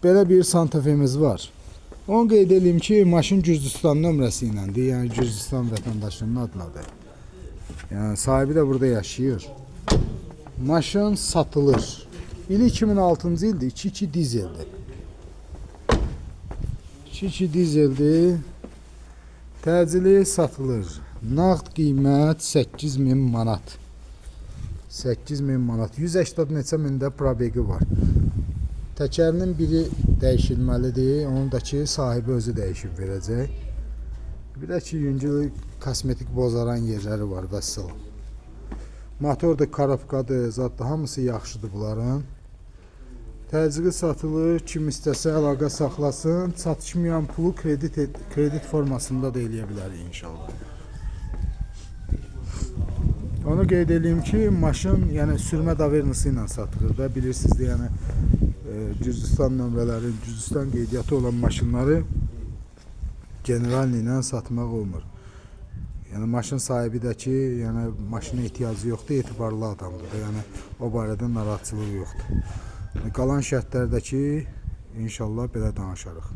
belə bir Santa Fe'miz var. Onu qeyd edeyim ki, maşın Gürcüstan nömrəsi iləndir. Yəni Gürcüstan vətəndaşının adınadır. Yəni sahibi də burada yaşayır. Maşın satılır. İli 2006-cı ildir. 2.2 dizeldir. 2.2 dizeldir. Təcili satılır. Nağd qiymət 8.000 manat. 8.000 manat. 180 neçə mində probegi var. Təkərinin biri dəyişilməlidir. Onun da ki, sahibi özü dəyişib verəcək. Bir də ki, yüngül kosmetik bozaran yerləri var. Vəssalam. Motordur, karabkadır, zaddır. Hamısı yaxşıdır bunların. Təcili satılır. Kim istəsə əlaqə saxlasın. Çatışmayan pulu kredit formasında da eləyə bilərik inşallah. Onu qeyd edeyim ki, maşın yəni sürmə davernisi ilə satılır da. Bilirsiniz də, yəni Gürcüstan nömrələri, Gürcüstan qeydiyyatı olan maşınları generalni ilə satmaq olmur. Yəni maşın sahibi də ki, yəni maşına ehtiyacı yoxdur, etibarlı adamdır da. Yəni o barədə narahatçılıq yoxdur. Qalan şərtlərdəki inşallah belə danışarıq.